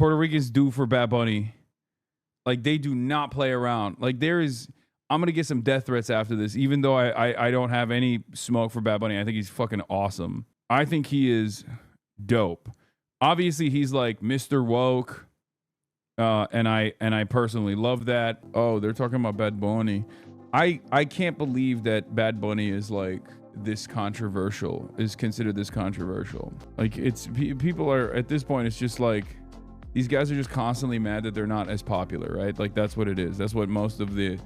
Puerto Ricans do for Bad Bunny. Like, they do not play around. Like, I'm going to get some death threats after this, even though I don't have any smoke for Bad Bunny. I think he's fucking awesome. I think he is dope. Obviously, he's like Mr. Woke. And I personally love that. Oh, they're talking about Bad Bunny. I can't believe that Bad Bunny is like this controversial, is considered this controversial. Like, it's people are at this point, it's just like these guys are just constantly mad that they're not as popular, right? Like, that's what it is. That's what most of the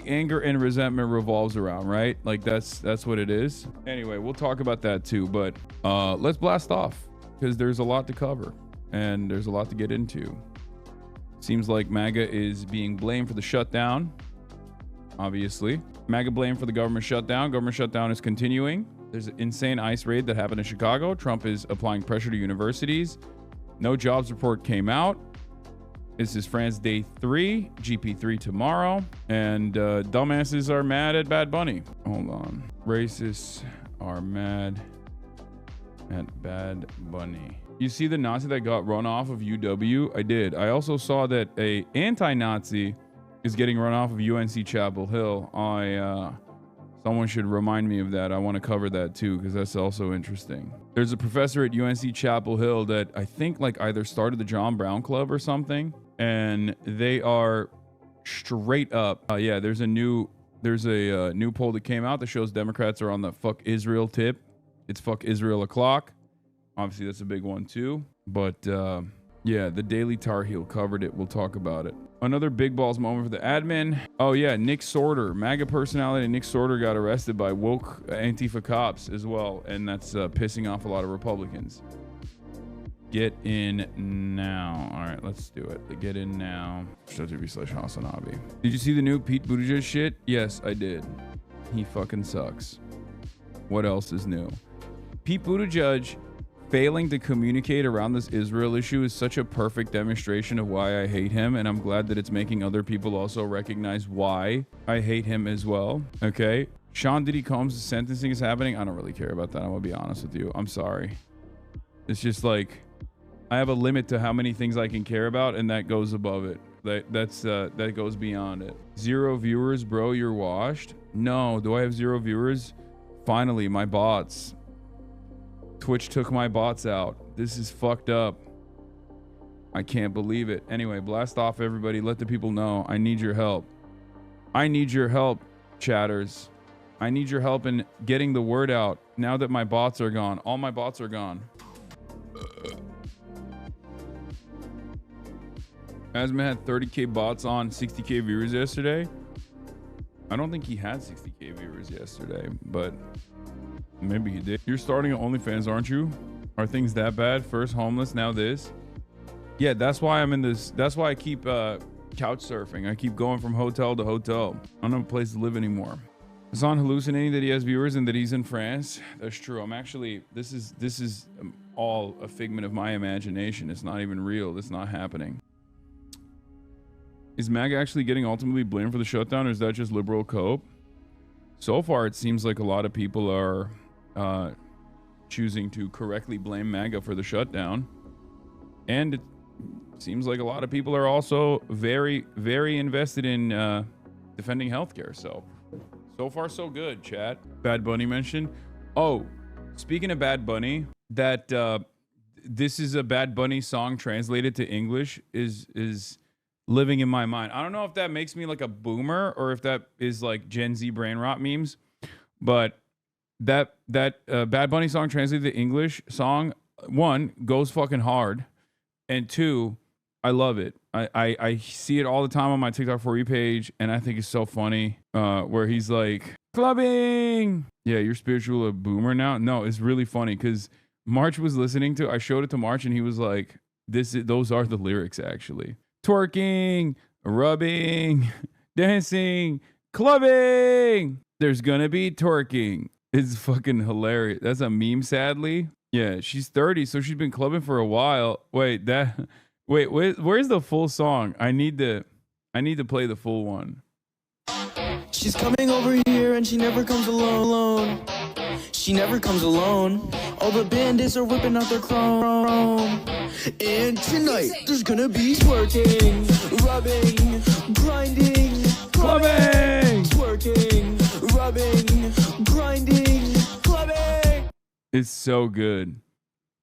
anger and resentment revolves around, right? Like, that's what it is. Anyway, we'll talk about that too, but let's blast off because there's a lot to cover and there's a lot to get into. Seems like MAGA is being blamed for the shutdown. Obviously, MAGA blamed for the government shutdown. Government shutdown is continuing. There's an insane ICE raid that happened in Chicago. Trump is applying pressure to universities. No jobs report came out. This is France Day 3, GP3 tomorrow. And dumbasses are mad at Bad Bunny. Hold on. Racists are mad at Bad Bunny. You see the Nazi that got run off of UW? I did. I also saw that a anti-Nazi is getting run off of UNC Chapel Hill. Someone should remind me of that. I want to cover that too, because that's also interesting. There's a professor at UNC Chapel Hill that I think like either started the John Brown Club or something, and they are straight up. Yeah, there's a new poll that came out that shows Democrats are on the fuck Israel tip. It's fuck Israel o'clock. Obviously, that's a big one too. But yeah, the Daily Tar Heel covered it. We'll talk about it. Another big balls moment for the admin. Oh yeah, Nick Sorter, MAGA personality Nick Sorter got arrested by woke Antifa cops as well, and that's pissing off a lot of Republicans. Get in now. All right, let's do it. Get in now. HasanAbi. Did you see the new Pete Buttigieg shit? Yes, I did. He fucking sucks. What else is new? Pete Buttigieg failing to communicate around this Israel issue is such a perfect demonstration of why I hate him, and I'm glad that it's making other people also recognize why I hate him as well. Okay, Sean Diddy Combs' sentencing is happening. I don't really care about that. I'm gonna be honest with you. I'm sorry. It's just like I have a limit to how many things I can care about, and that goes above it. That goes beyond it. 0 viewers, bro. You're washed. No, do I have 0 viewers? Finally, my bots. Twitch took my bots out. This is fucked up. I can't believe it. Anyway, blast off, everybody. Let the people know. I need your help. I need your help, chatters. I need your help in getting the word out now that my bots are gone. All my bots are gone. Asma had 30K bots on, 60K viewers yesterday. I don't think he had 60K viewers yesterday, but maybe he did. You're starting an OnlyFans, aren't you? Are things that bad? First homeless, now this. Yeah, that's why I'm in this. That's why I keep couch surfing. I keep going from hotel to hotel. I don't have a place to live anymore. Hasan hallucinating that he has viewers and that he's in France. That's true. I'm actually, this is all a figment of my imagination. It's not even real. It's not happening. Is MAGA actually getting ultimately blamed for the shutdown, or is that just liberal cope? So far, it seems like a lot of people are choosing to correctly blame MAGA for the shutdown. And it seems like a lot of people are also very, very invested in defending healthcare. So far, so good, chat. Bad Bunny mentioned. Oh, speaking of Bad Bunny, that this is a Bad Bunny song translated to English is living in my mind. I don't know if that makes me like a boomer or if that is like Gen Z brain rot memes, but that Bad Bunny song translated to English song, 1, goes fucking hard, and 2, I love it. I see it all the time on my TikTok For You page, and I think it's so funny where he's like, clubbing! Yeah, you're spiritual a boomer now? No, it's really funny because March was listening to, I showed it to March and he was like, those are the lyrics actually. Twerking, rubbing, dancing, clubbing. There's gonna be twerking. It's fucking hilarious. That's a meme, sadly. Yeah, she's 30, so she's been clubbing for a while. Wait, where's the full song? I need to play the full one. She's coming over here and she never comes alone. She never comes alone. All the bandits are whipping out their chrome. And tonight, there's gonna be twerking, rubbing, grinding, Clubbing! twerking, rubbing, grinding, clubbing. It's so good.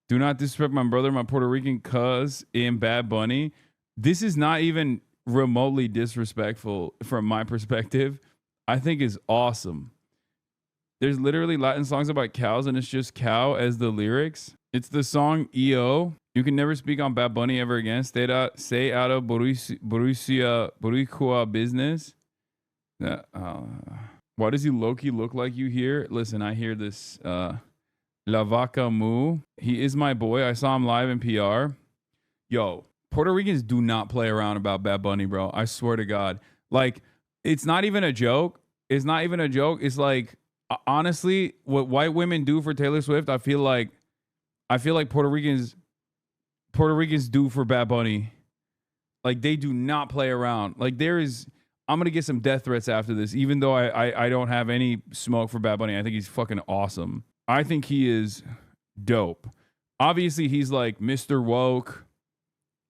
Do not disrespect my brother, my Puerto Rican cuz in Bad Bunny. This is not even remotely disrespectful from my perspective. I think is awesome. There's literally Latin songs about cows and it's just cow as the lyrics. It's the song EO. You can never speak on Bad Bunny ever again. Stay out of Boricua business. Why does he low-key look like you here? Listen, I hear this La Vaca Mu. He is my boy. I saw him live in PR. Yo, Puerto Ricans do not play around about Bad Bunny, bro. I swear to God. Like, it's not even a joke. It's not even a joke. It's like, honestly, what white women do for Taylor Swift, I feel like Puerto Ricans do for Bad Bunny. Like, they do not play around. Like, I'm gonna get some death threats after this, even though I don't have any smoke for Bad Bunny. I think he's fucking awesome. I think he is dope. Obviously, he's like Mr. Woke,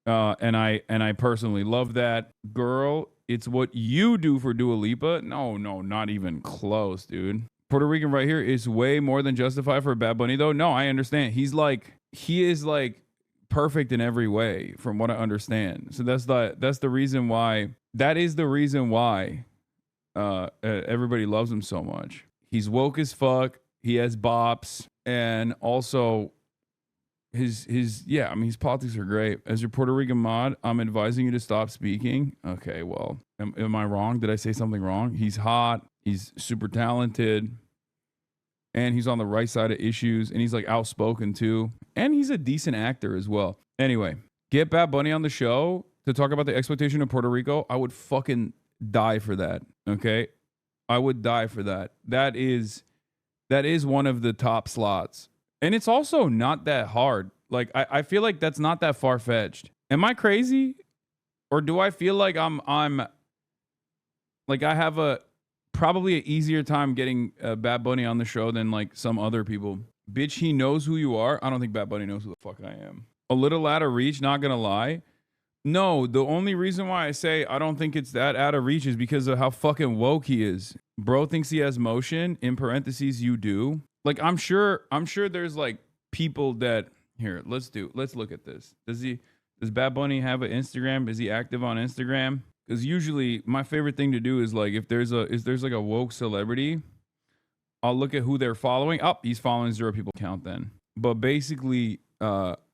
and I personally love that. Girl, it's what you do for Dua Lipa. No, not even close, dude. Puerto Rican right here is way more than justified for Bad Bunny, though. No, I understand. He is like perfect in every way, from what I understand. So that's the reason why. That is the reason why everybody loves him so much. He's woke as fuck. He has bops, and also his politics are great. As your Puerto Rican mod, I'm advising you to stop speaking. Okay, well, am I wrong? Did I say something wrong? He's hot. He's super talented, and he's on the right side of issues, and he's like outspoken too, and he's a decent actor as well. Anyway, get Bad Bunny on the show to talk about the exploitation of Puerto Rico. I would fucking die for that. Okay, I would die for that. That is one of the top slots. And it's also not that hard. Like, I feel like that's not that far-fetched. Am I crazy? Or do I feel like I'm like I have probably an easier time getting Bad Bunny on the show than like some other people? Bitch, he knows who you are. I don't think Bad Bunny knows who the fuck I am. A little out of reach, not gonna lie. No, the only reason why I say I don't think it's that out of reach is because of how fucking woke he is. Bro thinks he has motion. In parentheses, you do. Like, I'm sure there's like people that here. Let's look at this. Does Bad Bunny have an Instagram? Is he active on Instagram? Because usually my favorite thing to do is like if there's like a woke celebrity, I'll look at who they're following. Oh, he's following 0 people count then. But basically,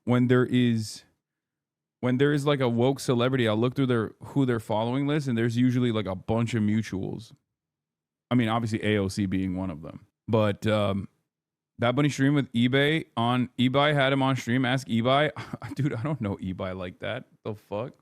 when there is like a woke celebrity, I'll look through who they're following list, and there's usually like a bunch of mutuals. I mean, obviously AOC being one of them. But Bad Bunny stream with eBay on eBay had him on stream. Ask eBay. Dude, I don't know eBay like that. The fuck?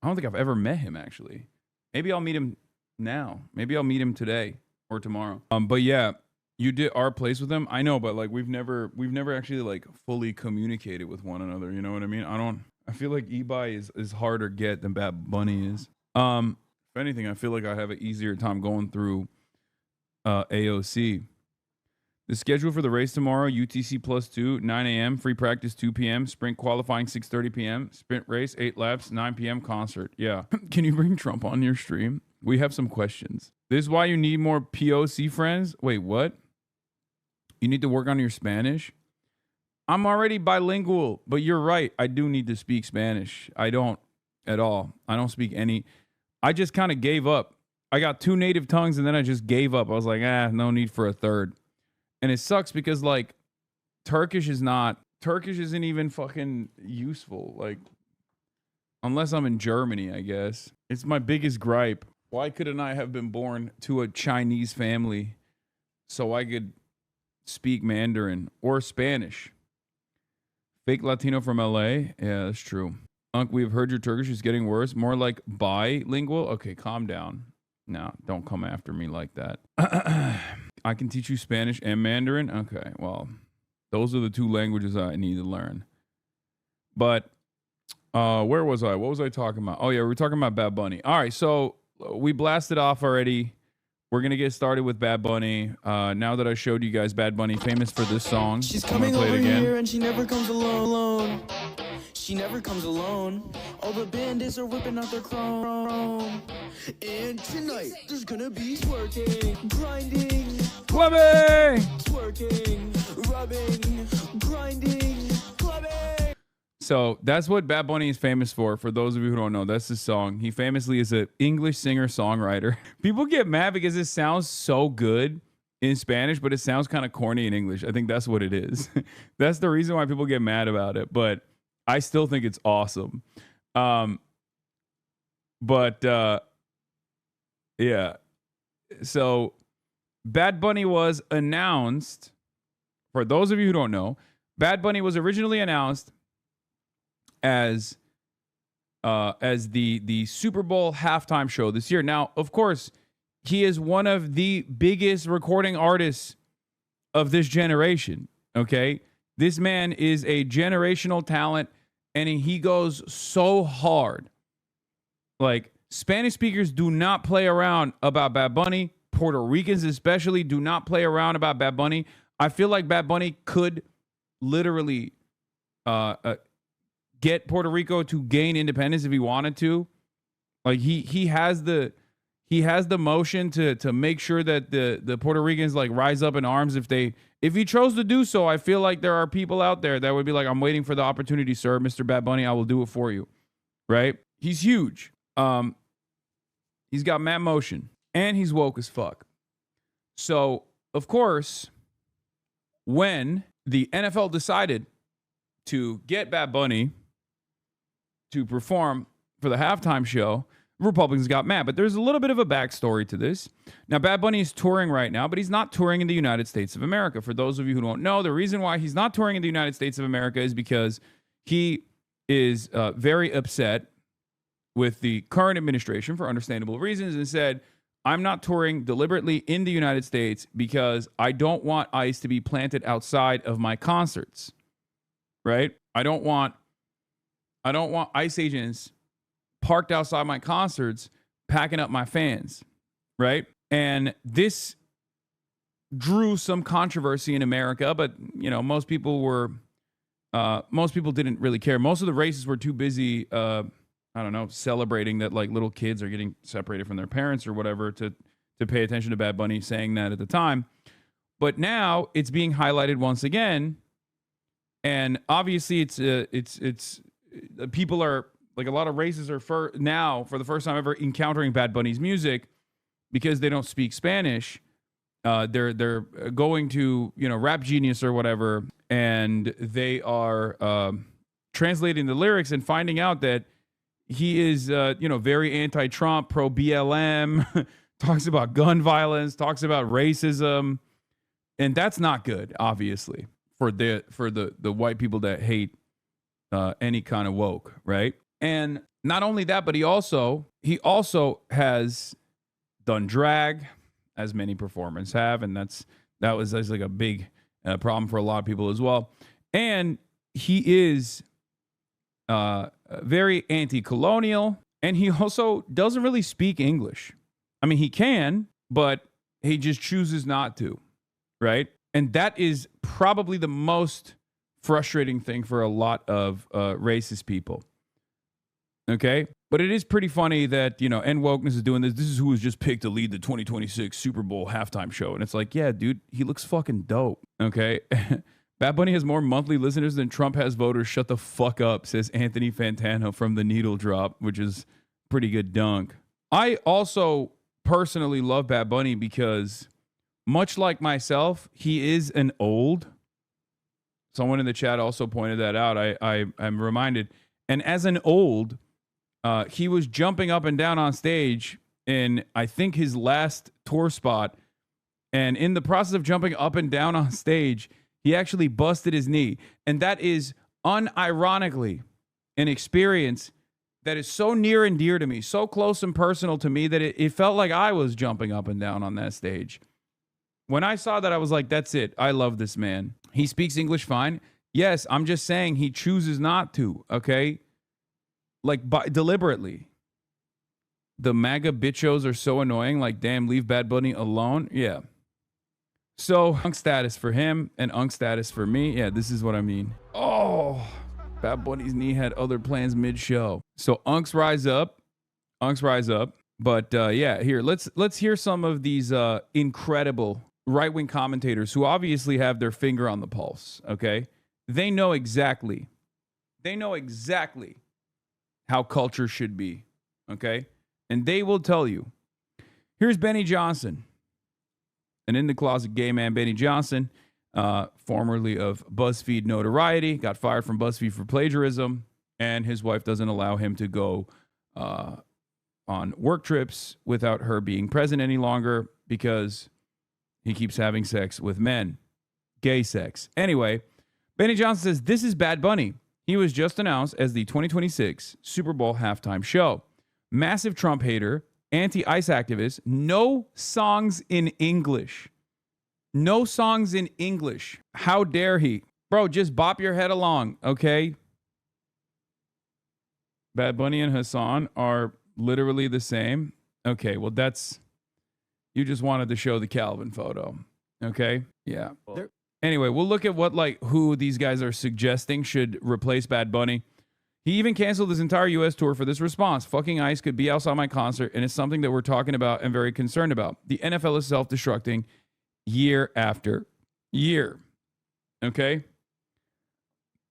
I don't think I've ever met him actually. Maybe I'll meet him now. Maybe I'll meet him today or tomorrow. But yeah, you did our place with him. I know, but like we've never actually like fully communicated with one another. You know what I mean? I feel like eBay is harder get than Bad Bunny is. If anything, I feel like I have an easier time going through AOC. The schedule for the race tomorrow: UTC +2, 9 a.m. Free practice 2 p.m. Sprint qualifying 6:30 p.m. Sprint race 8 laps 9 p.m. Concert. Yeah. Can you bring Trump on your stream? We have some questions. This is why you need more POC friends. Wait, what? You need to work on your Spanish? I'm already bilingual, but you're right. I do need to speak Spanish. I don't at all. I don't speak any. I just kind of gave up. I got 2 native tongues and then I just gave up. I was like, no need for a third. And it sucks because like Turkish isn't even fucking useful. Like, unless I'm in Germany, I guess. It's my biggest gripe. Why couldn't I have been born to a Chinese family so I could speak Mandarin or Spanish? Fake Latino from LA? Yeah, that's true. Unc, we've heard your Turkish is getting worse. More like bilingual? Okay, calm down. No, don't come after me like that. I can teach you Spanish and Mandarin? Okay, well, those are the 2 languages I need to learn. But where was I? What was I talking about? Oh, yeah, we were talking about Bad Bunny. All right, so we blasted off already. We're going to get started with Bad Bunny. Now that I showed you guys Bad Bunny, famous for this song. She's coming over here and she never comes alone. she never comes alone. All the bandits are whipping out their chrome. And tonight, there's gonna be twerking, grinding, Clubbing! twerking, rubbing, grinding, clubbing. So that's what Bad Bunny is famous for. For those of you who don't know, that's his song. He famously is an English singer-songwriter. People get mad because it sounds so good in Spanish, but it sounds kind of corny in English. I think that's what it is. That's the reason why people get mad about it. But I still think it's awesome. Yeah. So Bad Bunny was announced. For those of you who don't know, Bad Bunny was originally announced as the Super Bowl halftime show this year. Now, of course, he is one of the biggest recording artists of this generation. Okay, this man is a generational talent, and he goes so hard. Like, Spanish speakers do not play around about Bad Bunny. Puerto Ricans especially do not play around about Bad Bunny. I feel like Bad Bunny could literally get Puerto Rico to gain independence if he wanted to. Like, he has the motion to make sure that the Puerto Ricans like rise up in arms if he chose to do so. I feel like there are people out there that would be like, I'm waiting for the opportunity, sir, Mr. Bad Bunny, I will do it for you. Right? He's huge. He's got mad motion, and he's woke as fuck. So, of course, when the NFL decided to get Bad Bunny to perform for the halftime show, Republicans got mad. But there's a little bit of a backstory to this. Now, Bad Bunny is touring right now, but he's not touring in the United States of America. For those of you who don't know, the reason why he's not touring in the United States of America is because he is very upset with the current administration for understandable reasons and said, I'm not touring deliberately in the United States because I don't want ICE to be planted outside of my concerts. Right? I don't want ICE agents parked outside my concerts packing up my fans. Right? And this drew some controversy in America, but most people didn't really care. Most of the races were too busy celebrating that like little kids are getting separated from their parents or whatever to pay attention to Bad Bunny saying that at the time. But now it's being highlighted once again. And obviously it's people are like, a lot of races are for the first time ever encountering Bad Bunny's music because they don't speak Spanish. They're going to, Rap Genius or whatever, and they are translating the lyrics and finding out that he is, very anti-Trump, pro-BLM, talks about gun violence, talks about racism. And that's not good, obviously, for the white people that hate any kind of woke, right? And not only that, but he also has done drag, as many performers have, and that's like a big problem for a lot of people as well. And he is very anti-colonial, and he also doesn't really speak English. I mean, he can, but he just chooses not to, right? And that is probably the most frustrating thing for a lot of racist people. Okay? But it is pretty funny that, End Wokeness is doing this. This is who was just picked to lead the 2026 Super Bowl halftime show. And it's like, yeah, dude, he looks fucking dope. Okay? Bad Bunny has more monthly listeners than Trump has voters. Shut the fuck up, says Anthony Fantano from the Needle Drop, which is pretty good dunk. I also personally love Bad Bunny because, much like myself, he is an old. Someone in the chat also pointed that out. I'm reminded. And as an old, he was jumping up and down on stage in, I think, his last tour spot. And in the process of jumping up and down on stage, he actually busted his knee. And that is unironically an experience that is so near and dear to me, so close and personal to me that it felt like I was jumping up and down on that stage. When I saw that, I was like, that's it. I love this man. He speaks English fine. Yes, I'm just saying he chooses not to, okay? Like, deliberately. The MAGA bitchos are so annoying. Like, damn, leave Bad Bunny alone. Yeah. So, unk status for him and unk status for me. Yeah, this is what I mean. Oh, Bad Bunny's knee had other plans mid-show. So Unks rise up. Unks rise up. But yeah, here, let's hear some of these incredible right-wing commentators who obviously have their finger on the pulse, okay? They know exactly how culture should be, okay? And they will tell you. Here's Benny Johnson, an in-the-closet gay man, Benny Johnson, formerly of BuzzFeed notoriety, got fired from BuzzFeed for plagiarism, and his wife doesn't allow him to go on work trips without her being present any longer because he keeps having sex with men. Gay sex. Anyway, Benny Johnson says, this is Bad Bunny. He was just announced as the 2026 Super Bowl halftime show. Massive Trump hater, anti-ICE activist, no songs in English. No songs in English. How dare he? Bro, just bop your head along, okay? Bad Bunny and Hasan are literally the same. Okay, well, you just wanted to show the Calvin photo. Okay? Yeah. Anyway, we'll look at who these guys are suggesting should replace Bad Bunny. He even canceled his entire U.S. tour for this response. Fucking ICE could be outside my concert, and it's something that we're talking about and very concerned about. The NFL is self-destructing year after year. Okay?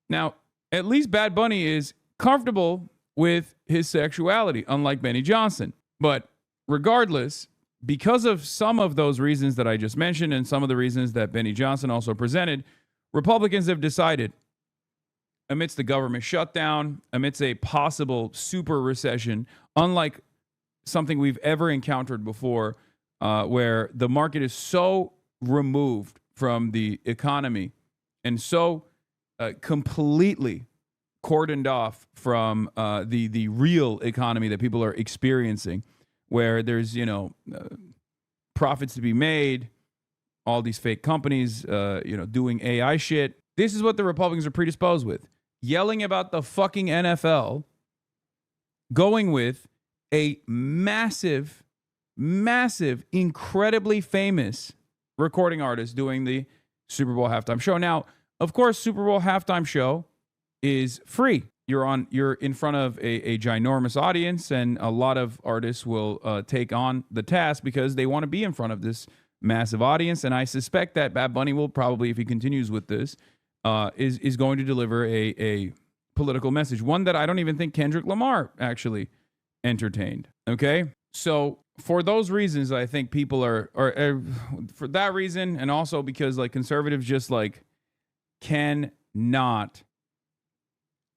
Now, at least Bad Bunny is comfortable with his sexuality, unlike Benny Johnson. But regardless, because of some of those reasons that I just mentioned and some of the reasons that Benny Johnson also presented, Republicans have decided, amidst the government shutdown, amidst a possible super recession, unlike something we've ever encountered before, where the market is so removed from the economy and so completely cordoned off from the real economy that people are experiencing, where there's, profits to be made, all these fake companies, doing AI shit. This is what the Republicans are predisposed with. Yelling about the fucking NFL, going with a massive, incredibly famous recording artist doing the Super Bowl halftime show. Now, of course, Super Bowl halftime show is free. You're in front of a ginormous audience, and a lot of artists will take on the task because they want to be in front of this massive audience. And I suspect that Bad Bunny will probably, if he continues with this, is going to deliver a political message, one that I don't even think Kendrick Lamar actually entertained. Okay, so for those reasons, I think people are for that reason, and also because conservatives just cannot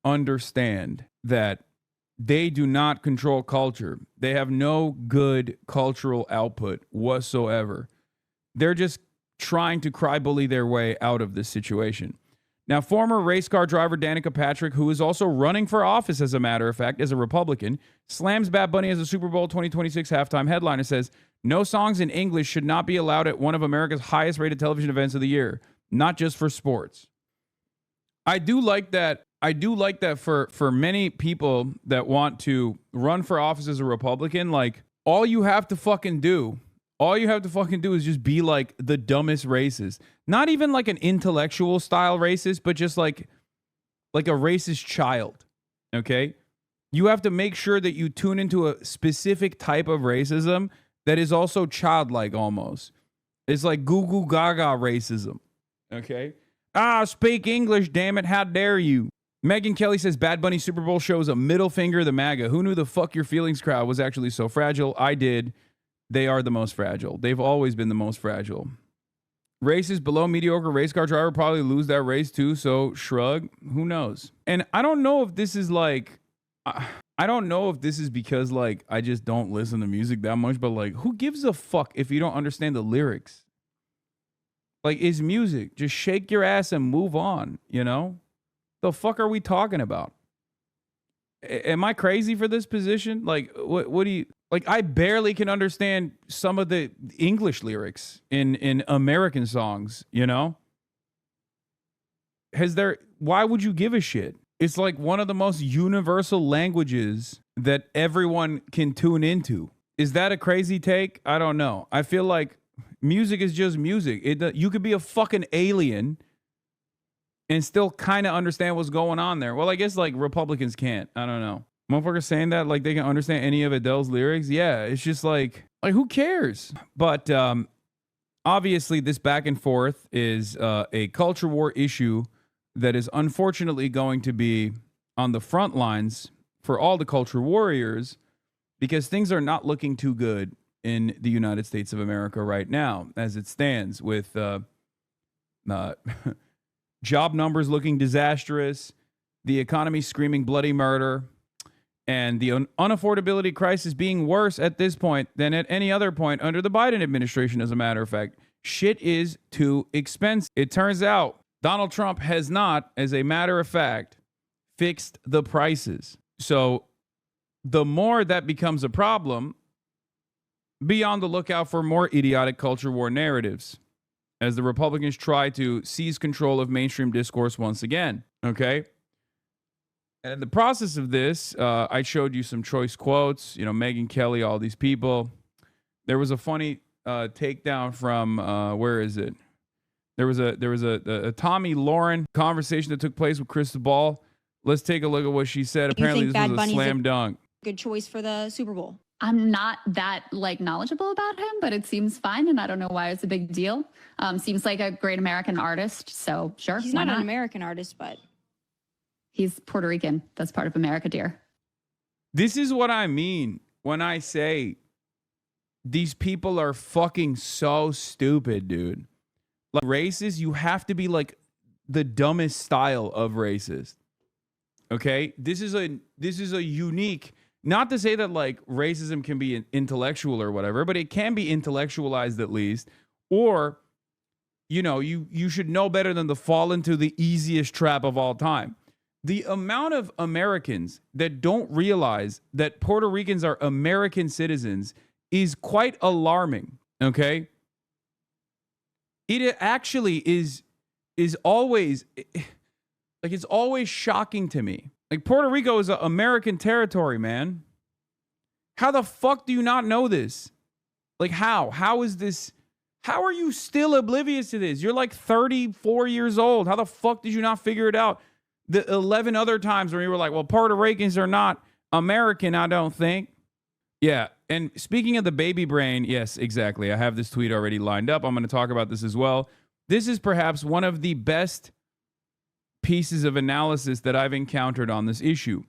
understand that they do not control culture. They have no good cultural output whatsoever. They're just trying to cry bully their way out of this situation. Now, former race car driver Danica Patrick, who is also running for office, as a matter of fact, as a Republican, slams Bad Bunny as a Super Bowl 2026 halftime headliner, says, no songs in English should not be allowed at one of America's highest rated television events of the year, not just for sports. I do like that for many people that want to run for office as a Republican, all you have to fucking do is just be the dumbest racist. Not even an intellectual style racist, but just like a racist child. Okay? You have to make sure that you tune into a specific type of racism that is also childlike almost. It's like goo goo gaga racism. Okay? Speak English, damn it. How dare you? Megyn Kelly says Bad Bunny Super Bowl shows a middle finger to the MAGA. Who knew the fuck your feelings crowd was actually so fragile? I did. They are the most fragile. They've always been the most fragile. Races below mediocre race car driver probably lose that race too, so shrug. Who knows? And I don't know if this is I don't know if this is because I just don't listen to music that much, but who gives a fuck if you don't understand the lyrics? It's music. Just shake your ass and move on, The fuck are we talking about? Am I crazy for this position? What do you... I barely can understand some of the English lyrics in American songs, Why would you give a shit? It's one of the most universal languages that everyone can tune into. Is that a crazy take? I don't know. I feel like music is just music. You could be a fucking alien and still kind of understand what's going on there. Well, I guess like Republicans can't. I don't know. Motherfuckers saying that like they can understand any of Adele's lyrics. Yeah, it's just like who cares? But obviously, this back and forth is a culture war issue that is unfortunately going to be on the front lines for all the culture warriors because things are not looking too good in the United States of America right now as it stands with job numbers looking disastrous, the economy screaming bloody murder, and the unaffordability crisis being worse at this point than at any other point under the Biden administration, as a matter of fact. Shit is too expensive. It turns out Donald Trump has not, as a matter of fact, fixed the prices. So the more that becomes a problem, be on the lookout for more idiotic culture war narratives as the Republicans try to seize control of mainstream discourse once again. Okay? And in the process of this, I showed you some choice quotes, Megyn Kelly, all these people. There was a funny takedown from, where is it? There was a Tommy Lauren conversation that took place with Krista Ball. Let's take a look at what she said. Apparently this was a slam dunk. Good choice for the Super Bowl. I'm not that knowledgeable about him, but it seems fine, and I don't know why it's a big deal. Seems like a great American artist, so sure. He's not an American artist, but he's Puerto Rican. That's part of America, dear. This is what I mean when I say these people are fucking so stupid, dude. Like racist, you have to be like the dumbest style of racist. Okay? This is a unique, not to say that like racism can be intellectual or whatever, but it can be intellectualized at least. Or, you should know better than to fall into the easiest trap of all time. The amount of Americans that don't realize that Puerto Ricans are American citizens is quite alarming, okay? It actually is always, like, it's always shocking to me. Like, Puerto Rico is an American territory, man. How the fuck do you not know this? Like, how? How is this? How are you still oblivious to this? You're like 34 years old. How the fuck did you not figure it out? The 11 other times where you were like, well, Puerto Ricans are not American, I don't think. Yeah, and speaking of the baby brain, yes, exactly. I have this tweet already lined up. I'm going to talk about this as well. This is perhaps one of the best pieces of analysis that I've encountered on this issue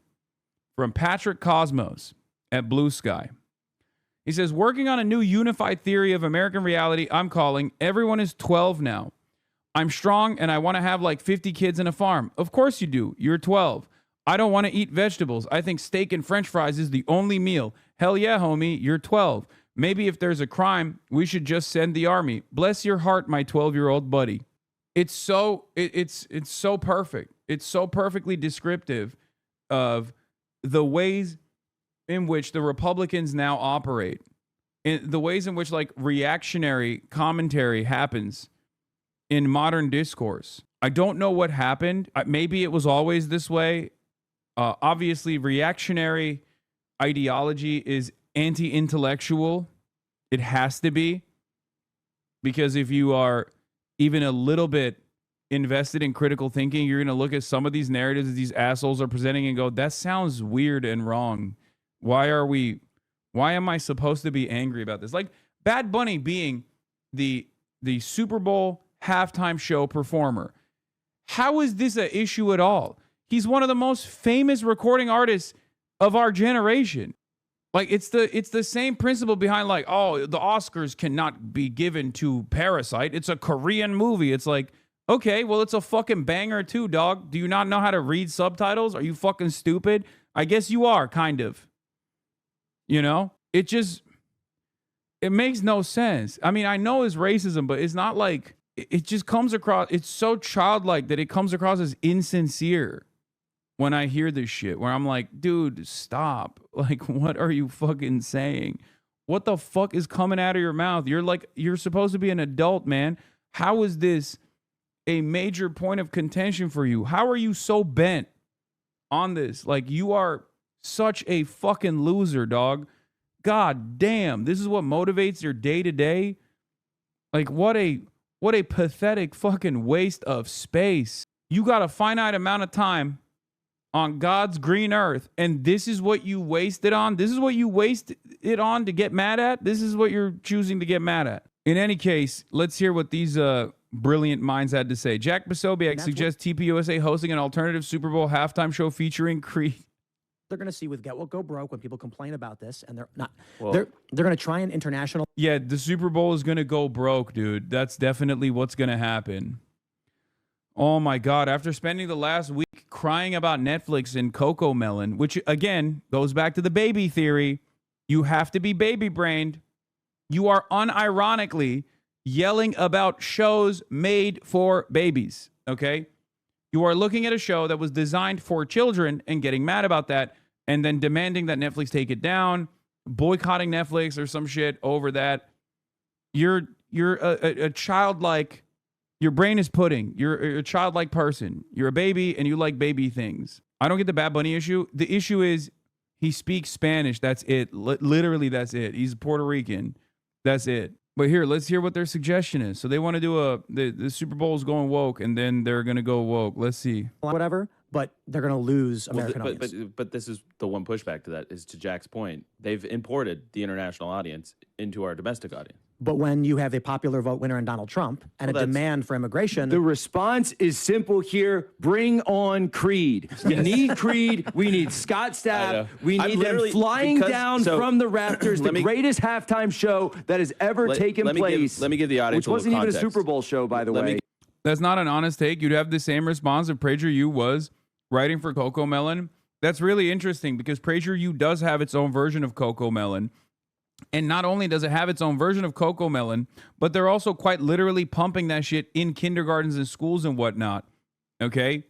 from Patrick Cosmos at Blue Sky. He says, working on a new unified theory of American reality I'm calling Everyone is 12 Now. I'm strong and I want to have like 50 kids and a farm. Of course you do. You're 12. I don't want to eat vegetables. I think steak and french fries is the only meal. Hell yeah, homie. You're 12. Maybe if there's a crime, we should just send the army. Bless your heart, my 12-year-old buddy. It's so perfect. It's so perfectly descriptive of the ways in which the Republicans now operate, in the ways in which like reactionary commentary happens in modern discourse. I don't know what happened. Maybe it was always this way. Obviously, reactionary ideology is anti-intellectual. It has to be. Because if you are even a little bit invested in critical thinking, you're going to look at some of these narratives that these assholes are presenting and go, that sounds weird and wrong. Why am I supposed to be angry about this? Like Bad Bunny being the Super Bowl halftime show performer. How is this an issue at all? He's one of the most famous recording artists of our generation. Like it's the same principle behind like, oh, the Oscars cannot be given to Parasite. It's a Korean movie. It's like, okay, well, it's a fucking banger too, dog. Do you not know how to read subtitles? Are you fucking stupid? I guess you are, kind of. It makes no sense. I mean, I know it's racism, but it's not like, it just comes across, it's so childlike that it comes across as insincere when I hear this shit, where I'm like, dude, stop. Like, what are you fucking saying? What the fuck is coming out of your mouth? You're supposed to be an adult, man. How is this a major point of contention for you? How are you so bent on this? Like, you are such a fucking loser, dog. God damn. This is what motivates your day to day. Like, what a pathetic fucking waste of space. You got a finite amount of time on God's green earth, and this is what you waste it on? This is what you waste it on to get mad at? This is what you're choosing to get mad at? In any case, let's hear what these brilliant minds had to say. Jack Posobiec suggests TPUSA hosting an alternative Super Bowl halftime show featuring Creed. They're going to see with what go broke when people complain about this, and they're not. They're going to try an international. Yeah, the Super Bowl is going to go broke, dude. That's definitely what's going to happen. Oh my God! After spending the last week crying about Netflix and Coco Melon, which again goes back to the baby theory, you have to be baby brained. You are unironically yelling about shows made for babies. Okay. You are looking at a show that was designed for children and getting mad about that, and then demanding that Netflix take it down, boycotting Netflix or some shit over that. You're a childlike, your brain is pudding. You're a childlike person. You're a baby and you like baby things. I don't get the Bad Bunny issue. The issue is he speaks Spanish. That's it. Literally, that's it. He's Puerto Rican. That's it. But here, let's hear what their suggestion is. So they want to do the Super Bowl is going woke, and then they're going to go woke. Let's see. Whatever, but they're going to lose American audience. But this is the one pushback to that is to Jack's point. They've imported the international audience into our domestic audience. But when you have a popular vote winner in Donald Trump and a demand for immigration. The response is simple here. Bring on Creed. We need Creed. We need Scott Stapp. We need them flying down from the rafters. The greatest halftime show that has ever taken place. Let me give the audience which wasn't even a context. Super Bowl show, by the way. That's not an honest take. You'd have the same response if PragerU was writing for Coco Melon. That's really interesting because PragerU does have its own version of Coco Melon. And not only does it have its own version of Coco Melon, but they're also quite literally pumping that shit in kindergartens and schools and whatnot. Okay?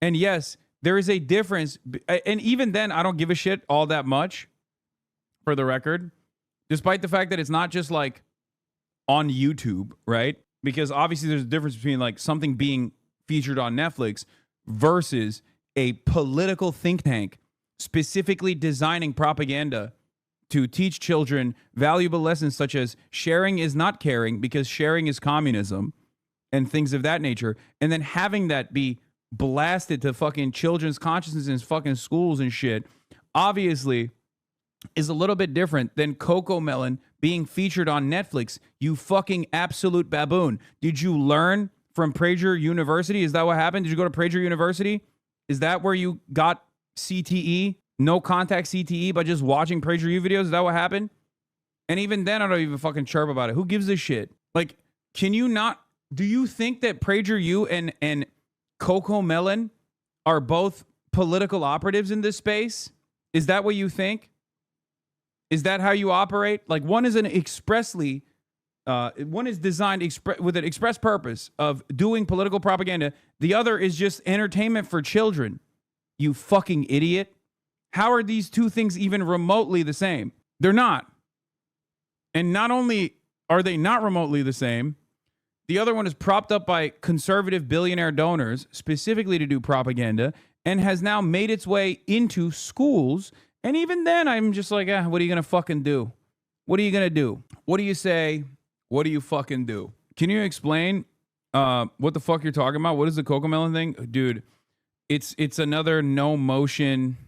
And yes, there is a difference. And even then, I don't give a shit all that much, for the record. Despite the fact that it's not just like on YouTube, right? Because obviously there's a difference between like something being featured on Netflix versus a political think tank specifically designing propaganda to teach children valuable lessons such as sharing is not caring because sharing is communism and things of that nature. And then having that be blasted to fucking children's consciousness in fucking schools and shit obviously is a little bit different than Coco Melon being featured on Netflix. You fucking absolute baboon. Did you learn from Prager University? Is that what happened? Did you go to Prager University? Is that where you got CTE? No contact CTE by just watching PragerU videos? Is that what happened? And even then, I don't even fucking chirp about it. Who gives a shit? Like, can you not? Do you think that PragerU and Coco Melon are both political operatives in this space? Is that what you think? Is that how you operate? Like, one is one is designed with an express purpose of doing political propaganda. The other is just entertainment for children. You fucking idiot. How are these two things even remotely the same? They're not. And not only are they not remotely the same, the other one is propped up by conservative billionaire donors specifically to do propaganda and has now made its way into schools. And even then, I'm just like, what are you going to fucking do? What are you going to do? What do you say? What do you fucking do? Can you explain what the fuck you're talking about? What is the Coco Melon thing? Dude, it's another no motion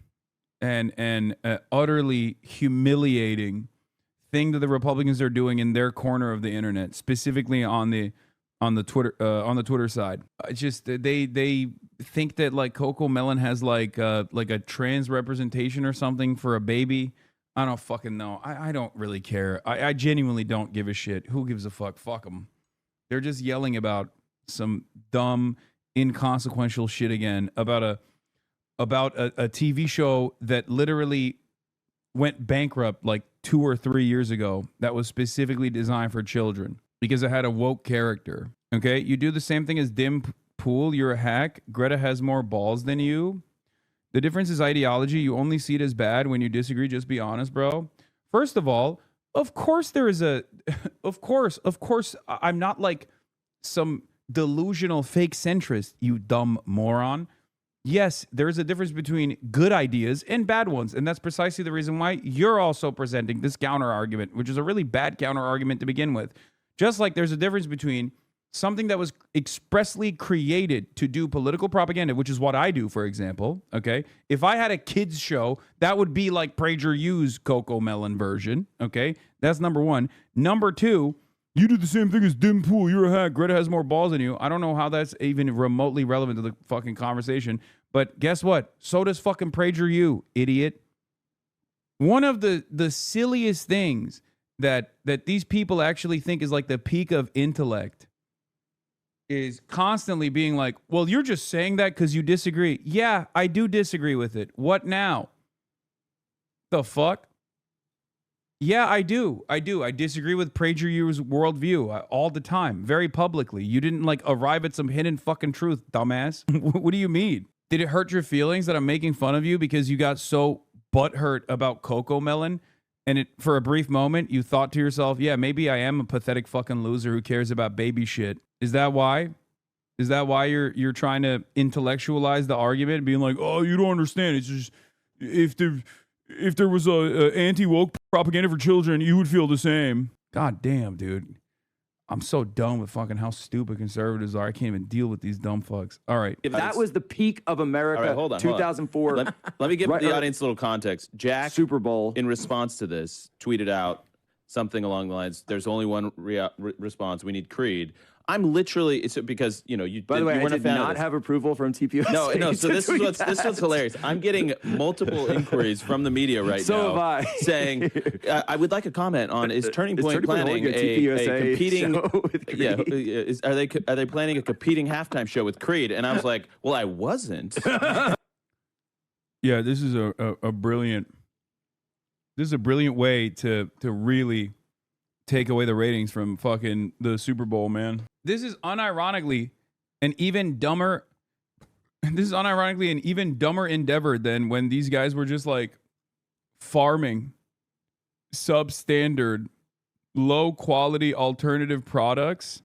and utterly humiliating thing that the Republicans are doing in their corner of the internet, specifically on the Twitter side. Just they think that like Coco Melon has like a trans representation or something for a baby. I don't fucking know. I don't really care. I genuinely don't give a shit. Who gives a fuck? Fuck them. They're just yelling about some dumb, inconsequential shit again about a TV show that literally went bankrupt like 2 or 3 years ago that was specifically designed for children because it had a woke character. Okay? You do the same thing as Dim Pool. You're a hack. Greta has more balls than you. The difference is ideology. You only see it as bad when you disagree. Just be honest, bro. First of all, of course there is of course, I'm not like some delusional fake centrist, you dumb moron. Yes, there is a difference between good ideas and bad ones. And that's precisely the reason why you're also presenting this counter argument, which is a really bad counter argument to begin with. Just like there's a difference between something that was expressly created to do political propaganda, which is what I do, for example, okay? If I had a kids show, that would be like PragerU's Coco Melon version, okay? That's number one. Number two, you do the same thing as Dim Pool. You're a hack. Greta has more balls than you. I don't know how that's even remotely relevant to the fucking conversation, but guess what? So does fucking PragerU, idiot. One of the silliest things that these people actually think is like the peak of intellect is constantly being like, well, you're just saying that because you disagree. Yeah, I do disagree with it. What now? The fuck? Yeah, I do. I disagree with PragerU's worldview all the time, very publicly. You didn't like arrive at some hidden fucking truth, dumbass. What do you mean? Did it hurt your feelings that I'm making fun of you because you got so butthurt about Coco Melon? And for a brief moment, you thought to yourself, yeah, maybe I am a pathetic fucking loser who cares about baby shit. Is that why? Is that why you're trying to intellectualize the argument, being like, oh, you don't understand. It's just if there was a anti-woke propaganda for children, you would feel the same. God damn, dude. I'm so done with fucking how stupid conservatives are. I can't even deal with these dumb fucks. All right. If that was the peak of America, all right, hold on, 2004. Let me give the audience a little context. Jack, Super Bowl, in response to this, tweeted out something along the lines, there's only one response. We need Creed. I'm literally, it's because, you know, by the way, you I did not have approval from TPUSA. No, so this is what's hilarious. I'm getting multiple inquiries from the media right now. So have I. Saying, I would like a comment on, is Turning Point planning a competing, are they planning a competing halftime show with Creed? And I was like, well, I wasn't. Yeah, this is a brilliant way to really take away the ratings from fucking the Super Bowl, man. This is unironically an even dumber endeavor than when these guys were just like farming substandard, low quality alternative products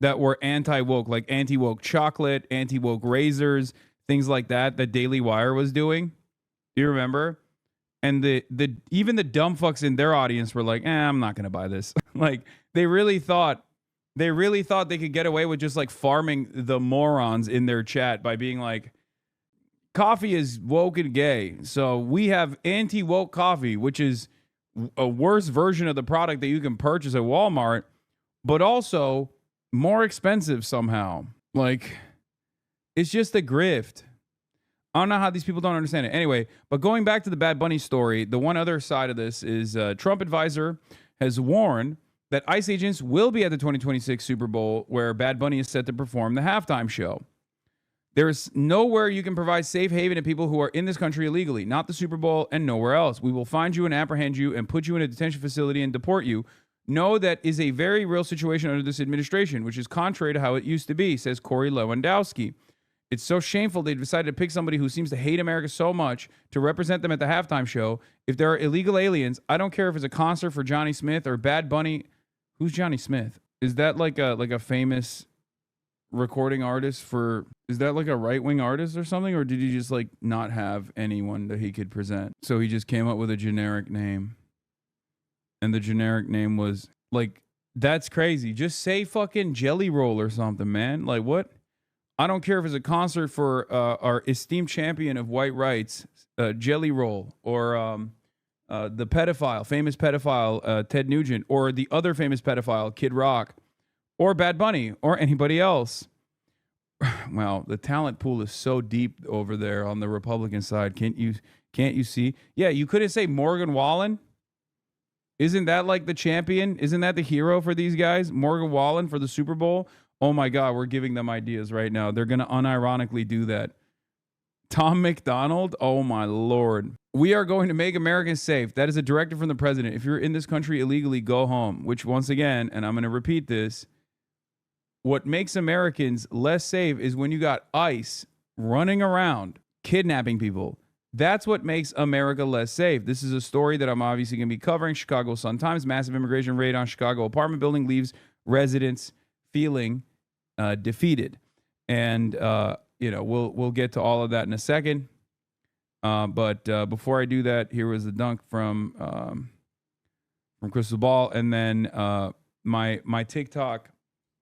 that were anti-woke, like anti-woke chocolate, anti-woke razors, things like that Daily Wire was doing. Do you remember? And even the dumb fucks in their audience were like, I'm not gonna buy this. Like they really thought they could get away with just like farming the morons in their chat by being like, coffee is woke and gay. So we have anti-woke coffee, which is a worse version of the product that you can purchase at Walmart, but also more expensive somehow. Like it's just a grift. I don't know how these people don't understand it. Anyway, but going back to the Bad Bunny story, the one other side of this is Trump advisor has warned that ICE agents will be at the 2026 Super Bowl where Bad Bunny is set to perform the halftime show. There's nowhere you can provide safe haven to people who are in this country illegally, not the Super Bowl and nowhere else. We will find you and apprehend you and put you in a detention facility and deport you. No, that is a very real situation under this administration, which is contrary to how it used to be, says Corey Lewandowski. It's so shameful they decided to pick somebody who seems to hate America so much to represent them at the halftime show. If there are illegal aliens, I don't care if it's a concert for Johnny Smith or Bad Bunny. Who's Johnny Smith? Is that like a famous recording artist for? Is that like a right-wing artist or something? Or did he just like not have anyone that he could present? So he just came up with a generic name. And the generic name was like, that's crazy. Just say fucking Jelly Roll or something, man. Like what? I don't care if it's a concert for our esteemed champion of white rights, Jelly Roll, or the famous pedophile, Ted Nugent, or the other famous pedophile, Kid Rock, or Bad Bunny, or anybody else. Wow, the talent pool is so deep over there on the Republican side. Can't you see? Yeah, you couldn't say Morgan Wallen. Isn't that like the champion? Isn't that the hero for these guys? Morgan Wallen for the Super Bowl? Oh my God, we're giving them ideas right now. They're going to unironically do that. Tom McDonald? Oh my Lord. We are going to make Americans safe. That is a directive from the president. If you're in this country illegally, go home. Which once again, and I'm going to repeat this, what makes Americans less safe is when you got ICE running around, kidnapping people. That's what makes America less safe. This is a story that I'm obviously going to be covering. Chicago Sun-Times, massive immigration raid on Chicago apartment building leaves residents feeling defeated. And, we'll get to all of that in a second. But before I do that, here was the dunk from Crystal Ball. And then my TikTok